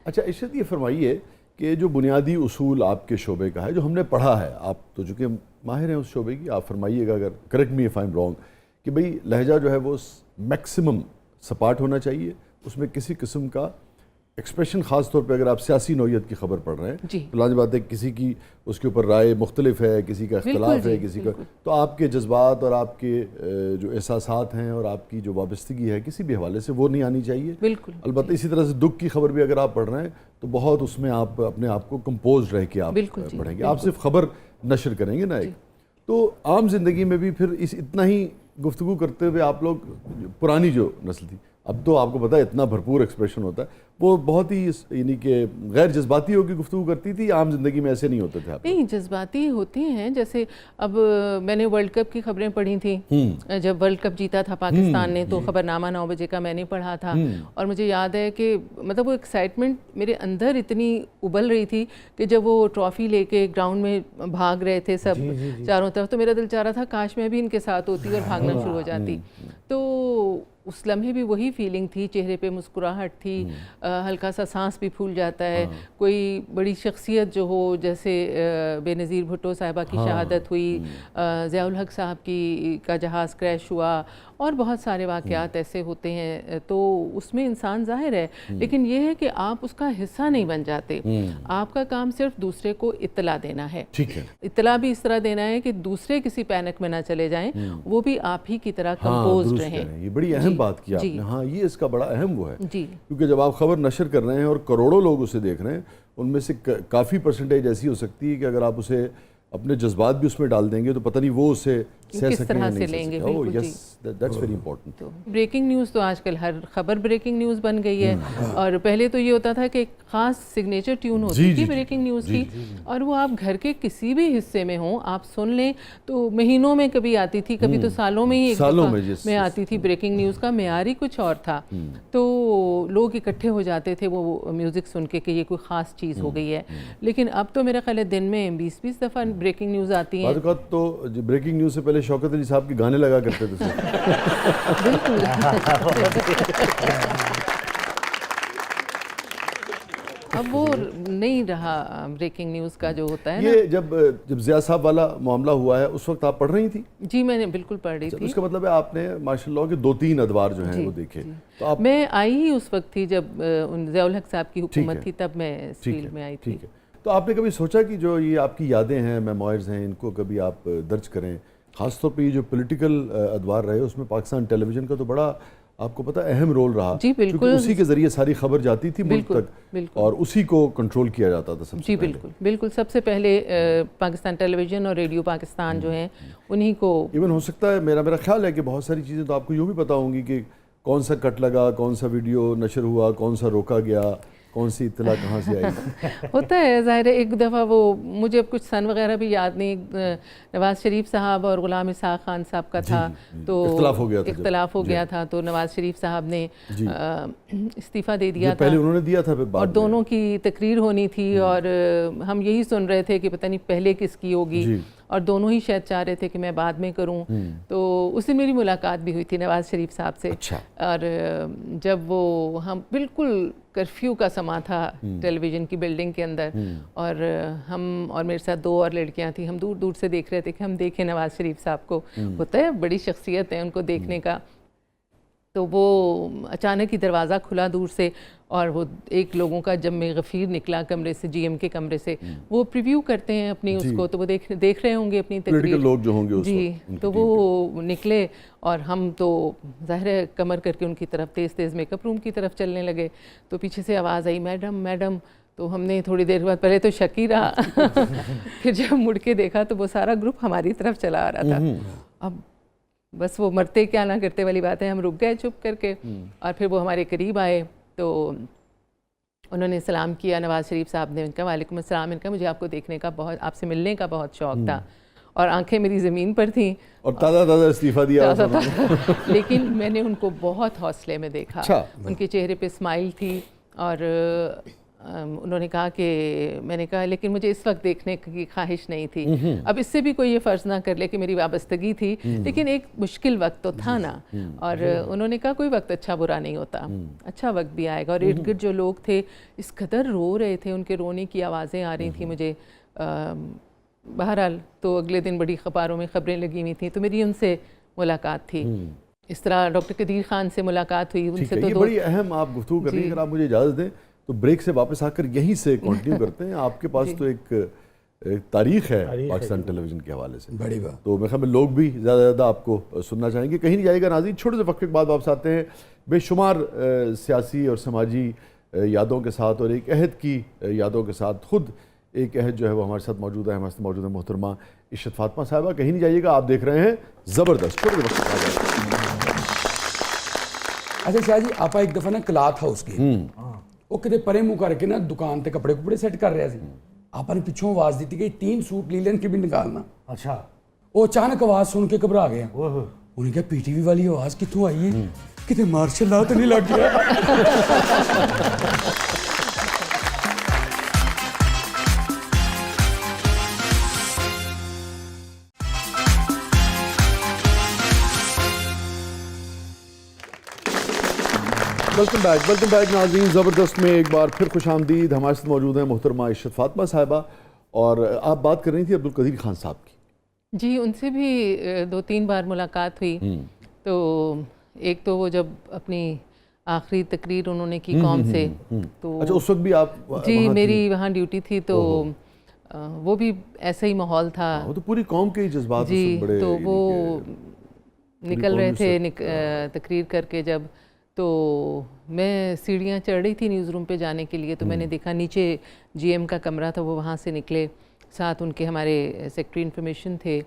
اچھا ارشد، یہ فرمائیے کہ جو بنیادی اصول آپ کے شعبے کا ہے، جو ہم نے پڑھا ہے، آپ تو چونکہ ماہر ہیں اس شعبے کی، آپ فرمائیے گا اگر correct me if I am wrong, کہ بھئی لہجہ جو ہے وہ میکسیمم سپاٹ ہونا چاہیے، اس میں کسی قسم کا ایکسپریشن، خاص طور پہ اگر آپ سیاسی نوعیت کی خبر پڑھ رہے ہیں تو لازم بات ہے کسی کی اس کے اوپر رائے مختلف ہے، کسی کا اختلاف ہے، کسی کا، تو آپ کے جذبات اور آپ کے جو احساسات ہیں اور آپ کی جو وابستگی ہے کسی بھی حوالے سے وہ نہیں آنی چاہیے. البتہ اسی طرح سے دکھ کی خبر بھی اگر آپ پڑھ رہے ہیں تو بہت اس میں آپ اپنے آپ کو کمپوز رہ کے آپ پڑھیں گے، آپ صرف خبر نشر کریں گے نا ایک. تو عام زندگی میں بھی پھر اتنا ہی گفتگو کرتے ہوئے آپ لوگ، پرانی جو نسل تھی، اب تو آپ کو پتہ ہے اتنا بھرپور ایکسپریشن ہوتا ہے، وہ بہت ہی یعنی کہ غیر جذباتی ہو کے گفتگو کرتی تھی. عام زندگی میں ایسے نہیں ہوتے تھے آپ؟ نہیں، جذباتی ہوتی ہیں. جیسے اب میں نے ورلڈ کپ کی خبریں پڑھی تھیں، جب ورلڈ کپ جیتا تھا پاکستان نے تو خبرنامہ 9 بجے کا میں نے پڑھا تھا، اور مجھے یاد ہے کہ مطلب وہ ایکسائٹمنٹ میرے اندر اتنی ابل رہی تھی کہ جب وہ ٹرافی لے کے گراؤنڈ میں بھاگ رہے تھے سب چاروں طرف، تو میرا دل چاہ رہا تھا کاش میں بھی ان کے ساتھ ہوتی اور بھاگنا شروع ہو جاتی. تو اس لمحے بھی وہی فیلنگ تھی، چہرے پہ مسکراہٹ تھی، ہلکا سا سانس بھی پھول جاتا ہے. کوئی بڑی شخصیت جو ہو، جیسے بے نظیر بھٹو صاحبہ کی شہادت ہوئی، ضیاء الحق صاحب کا جہاز کریش ہوا، اور بہت سارے واقعات ایسے ہوتے ہیں، تو اس میں انسان ظاہر ہے، لیکن یہ ہے کہ آپ اس کا حصہ نہیں بن جاتے. آپ کا کام صرف دوسرے کو اطلاع دینا ہے. اطلاع بھی اس طرح دینا ہے کہ دوسرے کسی پینک میں نہ چلے جائیں، وہ بھی آپ ہی کی طرح کمپوزڈ رہیں. یہ بڑی اہم بات کی آپ نے. ہاں، یہ اس کا بڑا اہم وہ ہے، کیونکہ جب آپ خبر نشر کر رہے ہیں اور کروڑوں لوگ اسے دیکھ رہے ہیں، ان میں سے کافی پرسنٹیج ایسی ہو سکتی ہے کہ اگر آپ اسے اپنے جذبات بھی اس میں ڈال دیں گے تو پتہ نہیں وہ اسے کس طرح سے لیں گے. بریکنگ نیوز تو آج کل ہر خبر بریکنگ نیوز بن گئی ہے، اور پہلے تو یہ ہوتا تھا کہ ایک خاص سگنیچر ٹیون ہوتی تھی بریکنگ نیوز کی، اور وہ آپ گھر کے کسی بھی حصے میں ہوں، آپ سن لیں تو مہینوں میں کبھی آتی تھی، کبھی تو سالوں میں ہی ایک دفعہ میں آتی تھی بریکنگ نیوز. کا معیار ہی کچھ اور تھا، تو لوگ اکٹھے ہو جاتے تھے وہ میوزک سن کے کہ یہ کوئی خاص چیز ہو گئی ہے. لیکن اب تو میرا خیال ہے دن میں 20-20 دفعہ بریکنگ نیوز آتی ہیں. بعض اوقات تو بریکنگ نیوز سے پہلے شوکت علی صاحب کے گانے لگا کرتے تھے. بالکل. اب وہ نہیں رہا بریکنگ نیوز کا جو ہوتا ہے. یہ جب ضیاء صاحب والا معاملہ ہوا ہے اس وقت آپ پڑھ رہی تھی؟ جی، میں نے بالکل پڑھ رہی تھی. اس کا مطلب ہے آپ نے ماشاء اللہ کے 2-3 ادوار جو ہیں وہ دیکھے. میں آئی ہی اس وقت تھی جب ضیاء الحق صاحب کی حکومت تھی، تب میں اس فیلڈ میں آئی تھی. تو آپ نے کبھی سوچا کہ جو یہ آپ کی یادیں ہیں، میموائرز ہیں، ان کو کبھی آپ درج کریں؟ خاص طور پہ یہ جو پولیٹیکل ادوار رہے اس میں پاکستان ٹیلی ویژن کا تو بڑا آپ کو پتہ اہم رول رہا. جی بالکل، اسی کے ذریعے ساری خبر جاتی تھی ملک تک، اور اسی کو کنٹرول کیا جاتا تھا سب سے. جی بالکل بالکل. سب سے پہلے پاکستان ٹیلی ویژن اور ریڈیو پاکستان جو ہیں انہی کو ایون ہو سکتا ہے، میرا خیال ہے کہ بہت ساری چیزیں تو آپ کو یوں بھی پتہ ہوں گی کہ کون سا کٹ لگا، کون سا ویڈیو نشر ہوا، کون سا روکا گیا، کون سی اطلاع کہاں سے آئی. ہوتا ہے ظاہر ہے. ایک دفعہ وہ مجھے اب کچھ سن وغیرہ بھی یاد نہیں، نواز شریف صاحب اور غلام اسحاق خان صاحب کا تھا، تو اختلاف ہو گیا تھا، تو نواز شریف صاحب نے استعفیٰ دے دیا تھا. پہلے انہوں نے دیا تھا، اور دونوں کی تقریر ہونی تھی، اور ہم یہی سن رہے تھے کہ پتہ نہیں پہلے کس کی ہوگی، اور دونوں ہی شاید چاہ رہے تھے کہ میں بعد میں کروں. تو اس دن میری ملاقات بھی ہوئی تھی نواز شریف صاحب سے. اور جب وہ ہم بالکل کرفیو کا سما تھا ٹیلی ویژن کی بلڈنگ کے اندر، اور ہم اور میرے ساتھ 2 اور لڑکیاں تھیں، ہم دور دور سے دیکھ رہے تھے کہ ہم دیکھیں نواز شریف صاحب کو. ہوتا ہے بڑی شخصیت ہے ان کو دیکھنے کا. تو وہ اچانک ہی دروازہ کھلا دور سے، اور وہ ایک لوگوں کا جب میں غفیر نکلا کمرے سے، جی ایم کے کمرے سے، وہ پریویو کرتے ہیں اپنی اس کو، تو وہ دیکھ رہے ہوں گے اپنی تقریر، لوگ جو ہوں گے. جی، تو وہ نکلے اور ہم تو ظاہر ہے کمر کر کے ان کی طرف تیز میک اپ روم کی طرف چلنے لگے. تو پیچھے سے آواز آئی، میڈم میڈم. تو ہم نے تھوڑی دیر بعد پہلے تو شک ہی رہا، پھر جب مڑ کے دیکھا تو وہ سارا گروپ ہماری طرف چلا آ رہا تھا. اب بس وہ مرتے کیا نہ کرتے والی بات ہے، ہم رک گئے چپ کر کے، اور پھر وہ ہمارے قریب آئے تو انہوں نے سلام کیا نواز شریف صاحب نے. ان کا وعلیکم السلام. ان کا مجھے آپ کو دیکھنے کا بہت، آپ سے ملنے کا بہت شوق تھا، اور آنکھیں میری زمین پر تھیں، اور تازہ استعفیٰ دیا. لیکن میں نے ان کو بہت حوصلے میں دیکھا. ان کے چہرے پہ اسمائل تھی، اور انہوں نے کہا کہ میں نے کہا لیکن مجھے اس وقت دیکھنے کی خواہش نہیں تھی. اب اس سے بھی کوئی یہ فرض نہ کر لے کہ میری وابستگی تھی, لیکن ایک مشکل وقت تو تھا نا. اور انہوں نے کہا کوئی وقت اچھا برا نہیں ہوتا, اچھا وقت بھی آئے گا. اور ارد گرد جو لوگ تھے اس قدر رو رہے تھے, ان کے رونے کی آوازیں آ رہی تھیں مجھے. بہرحال تو اگلے دن بڑی اخباروں میں خبریں لگی ہوئی تھیں, تو میری ان سے ملاقات تھی. اس طرح ڈاکٹر قدیر خان سے ملاقات ہوئی, ان سے تو یہ بڑی اہم آپ گفتگو کر رہی ہیں. اگر آپ مجھے اجازت دیں تو بریک سے واپس آ کر یہیں سے کنٹینیو کرتے ہیں. آپ کے پاس تو ایک تاریخ ہے پاکستان ٹیلی ویژن کے حوالے سے, بڑی بات, تو میرے خیال میں لوگ بھی زیادہ سے زیادہ آپ کو سننا چاہیں گے. کہیں نہیں جائے گا ناظرین, چھوٹے سے وقفے کے بعد واپس آتے ہیں بے شمار سیاسی اور سماجی یادوں کے ساتھ اور ایک عہد کی یادوں کے ساتھ. خود ایک عہد جو ہے وہ ہمارے ساتھ موجود ہے, ہمارے ساتھ موجود ہے محترمہ عشرت فاطمہ صاحبہ. کہیں نہیں جائیے گا, آپ دیکھ رہے ہیں زبردست. چھوٹے سے وقفے کے بعد. اچھا شاہ جی, آپ ایک دفعہ نا کلاتھ ہاؤس گئے, وہ کدے پرے منہ کر کے نا دکان تے کپڑے کپڑے سیٹ کر رہے سی. آپ نے پچھوں آواز دیتی کہ 3 سوٹ لی لین کے بھی نکالنا. اچھا, وہ اچانک آواز سن کے گھبرا گیا. انہیں کہا پی ٹی وی والی آواز کتوں آئی ہے, کتے مارشل لا تو نہیں لگ گیا. ویلکم بیک ناظرین. زبردست میں ایک بار پھر خوش آمدید. ہمارے ساتھ موجود ہیں محترمہ عشرت فاطمہ صاحبہ, اور آپ بات کر رہی تھی عبدالقدیر خان صاحب کی. جی, ان سے بھی 2-3 بار ملاقات ہوئی. تو ایک تو وہ جب اپنی آخری تقریر انہوں نے کی قوم سے, تو اچھا اس وقت بھی آپ جی میری وہاں ڈیوٹی تھی, تو وہ بھی ایسا ہی ماحول تھا. وہ تو پوری قوم کے جذبات جی, تو وہ نکل رہے تھے تقریر کر کے جب, تو میں سیڑھیاں چڑھ رہی تھی نیوز روم پہ جانے کے لیے, تو میں نے دیکھا نیچے جی ایم کا کمرہ تھا, وہ وہاں سے نکلے. ساتھ ان کے ہمارے سیکرٹری انفارمیشن تھے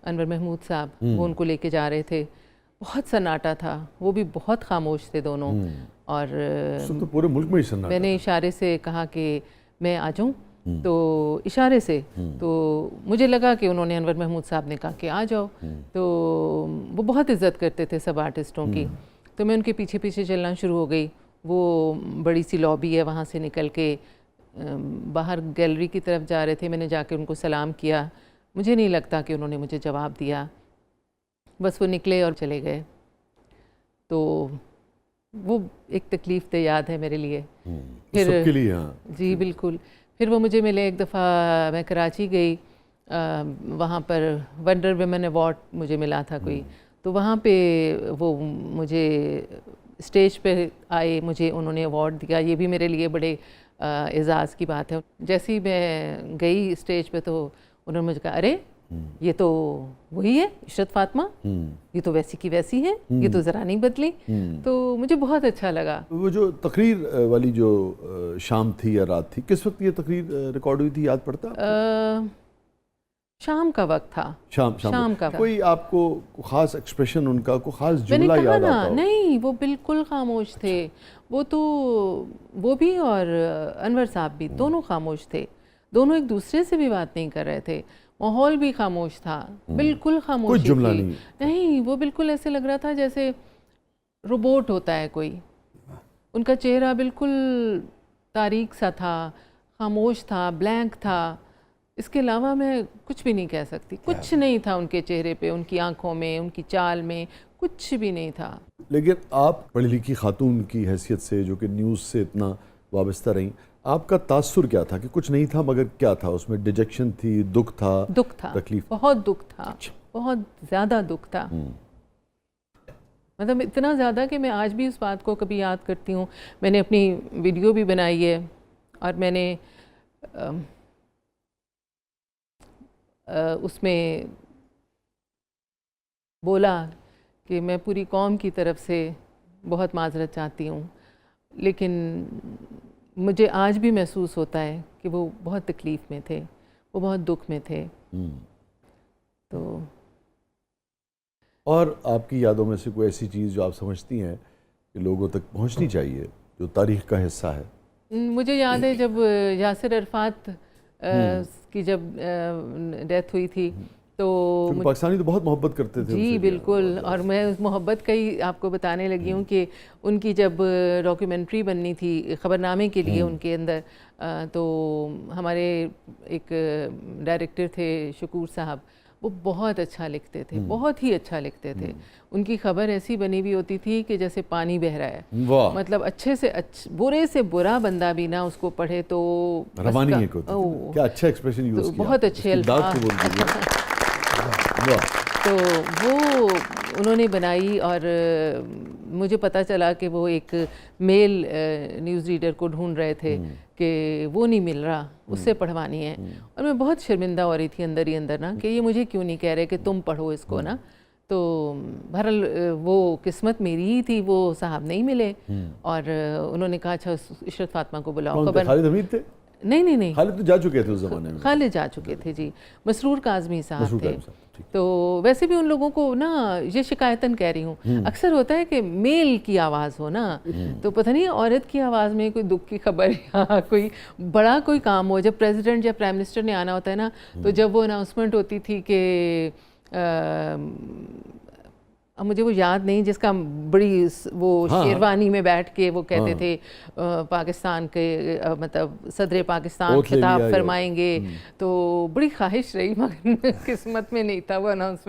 انور محمود صاحب, وہ ان کو لے کے جا رہے تھے. بہت سناٹا تھا, وہ بھی بہت خاموش تھے دونوں. اور تو پورے ملک میں ہی سناٹا. میں نے اشارے سے کہا کہ میں آ جاؤں, تو اشارے سے, تو مجھے لگا کہ انہوں نے انور محمود صاحب نے کہا کہ آ جاؤ. تو وہ بہت عزت کرتے تھے سب آرٹسٹوں کی, تو میں ان کے پیچھے پیچھے چلنا شروع ہو گئی. وہ بڑی سی لابی ہے, وہاں سے نکل کے باہر گیلری کی طرف جا رہے تھے. میں نے جا کے ان کو سلام کیا, مجھے نہیں لگتا کہ انہوں نے مجھے جواب دیا. بس وہ نکلے اور چلے گئے. تو وہ ایک تکلیف دہ یاد ہے میرے لیے. پھر سب کے لیے. جی بالکل. پھر وہ مجھے ملے ایک دفعہ, میں کراچی گئی, وہاں پر ونڈر ویمن ایوارڈ مجھے ملا تھا کوئی, تو وہاں پہ وہ مجھے اسٹیج پہ آئے, مجھے انہوں نے ایوارڈ دیا. یہ بھی میرے لیے بڑے اعزاز کی بات ہے. جیسے ہی میں گئی اسٹیج پہ تو انہوں نے مجھے کہا ارے یہ تو وہی ہے عشرت فاطمہ, یہ تو ویسی کی ویسی ہے, یہ تو ذرا نہیں بدلی. تو مجھے بہت اچھا لگا. وہ جو تقریر والی جو شام تھی یا رات تھی, کس وقت یہ تقریر ریکارڈ ہوئی تھی, یاد پڑتا؟ شام کا وقت تھا. شام کا. کوئی آپ کو خاص ایکسپریشن ان کا, کوئی خاص جملہ یاد آتا ہو؟ نہیں, وہ بالکل خاموش تھے. وہ تو وہ بھی اور انور صاحب بھی دونوں خاموش تھے. دونوں ایک دوسرے سے بھی بات نہیں کر رہے تھے. ماحول بھی خاموش تھا, بالکل خاموشی. کوئی جملہ نہیں, وہ بالکل ایسے لگ رہا تھا جیسے روبوٹ ہوتا ہے کوئی. ان کا چہرہ بالکل تاریک سا تھا, خاموش تھا, بلینک تھا. اس کے علاوہ میں کچھ بھی نہیں کہہ سکتی. کچھ نہیں تھا ان کے چہرے پہ, ان کی آنکھوں میں, ان کی چال میں, کچھ بھی نہیں تھا. لیکن آپ پڑھی لکھی خاتون کی حیثیت سے, جو کہ نیوز سے اتنا وابستہ رہیں, آپ کا تاثر کیا تھا کہ کچھ نہیں تھا مگر کیا تھا اس میں؟ ڈیجیکشن تھی, دکھ تھا, تکلیف, بہت دکھ تھا, بہت زیادہ دکھ تھا. مطلب اتنا زیادہ کہ میں آج بھی اس بات کو کبھی یاد کرتی ہوں. میں نے اپنی ویڈیو بھی بنائی ہے, اور میں نے اس میں بولا کہ میں پوری قوم کی طرف سے بہت معذرت چاہتی ہوں, لیکن مجھے آج بھی محسوس ہوتا ہے کہ وہ بہت تکلیف میں تھے, وہ بہت دکھ میں تھے. تو اور آپ کی یادوں میں سے کوئی ایسی چیز جو آپ سمجھتی ہیں کہ لوگوں تک پہنچنی چاہیے, جو تاریخ کا حصہ ہے؟ مجھے یاد ہے جب یاسر عرفات کی جب ڈیتھ ہوئی تھی, تو کیونکہ پاکستانی تو بہت محبت کرتے تھے جی بالکل، اور میں اس محبت کا ہی آپ کو بتانے لگی ہوں کہ ان کی جب ڈاکیومنٹری بننی تھی خبرنامے کے لیے ان کے اندر، تو ہمارے ایک ڈائریکٹر تھے شکور صاحب، وہ بہت اچھا لکھتے تھے، بہت ہی اچھا لکھتے تھے. ان کی خبر ایسی بنی ہوئی ہوتی تھی کہ جیسے پانی بہہ رہا ہے، واہ مطلب اچھے سے برے سے برا بندہ بھی نا اس کو پڑھے تو روانی ایک ہوتی تھی. کیا اچھا ایکسپریشن یوز کیا، بہت اچھے الفاظ. تو وہ انہوں نے بنائی، اور مجھے پتہ چلا کہ وہ ایک میل نیوز ریڈر کو ڈھونڈ رہے تھے کہ وہ نہیں مل رہا، اس سے پڑھوانی ہے. اور میں بہت شرمندہ ہو رہی تھی اندر ہی اندر نا کہ یہ مجھے کیوں نہیں کہہ رہے کہ تم پڑھو اس کو نا. تو بہرحال وہ قسمت میری ہی تھی، وہ صاحب نہیں ملے، اور انہوں نے کہا اچھا عشرت فاطمہ کو بلاؤ. خالد حمید تھے؟ نہیں، خالد تو جا چکے تھے اس زمانے میں. خالد جا چکے تھے جی. مسرور کاظمی صاحب تھے. تو ویسے بھی ان لوگوں کو نا، یہ شکایتاً کہہ رہی ہوں، اکثر ہوتا ہے کہ میل کی آواز ہو نا، تو پتہ نہیں عورت کی آواز میں کوئی دکھ کی خبر یا کوئی بڑا کوئی کام ہو. جب پریزیڈنٹ یا پرائم منسٹر نے آنا ہوتا ہے نا، تو جب وہ اناؤنسمنٹ ہوتی تھی کہ اب مجھے وہ یاد نہیں، جس کا بڑی وہ شیروانی میں بیٹھ کے وہ کہتے تھے پاکستان کے مطلب صدر پاکستان خطاب فرمائیں گے، تو بڑی خواہش رہی مگر قسمت میں نہیں تھا وہ اناؤنسمنٹ.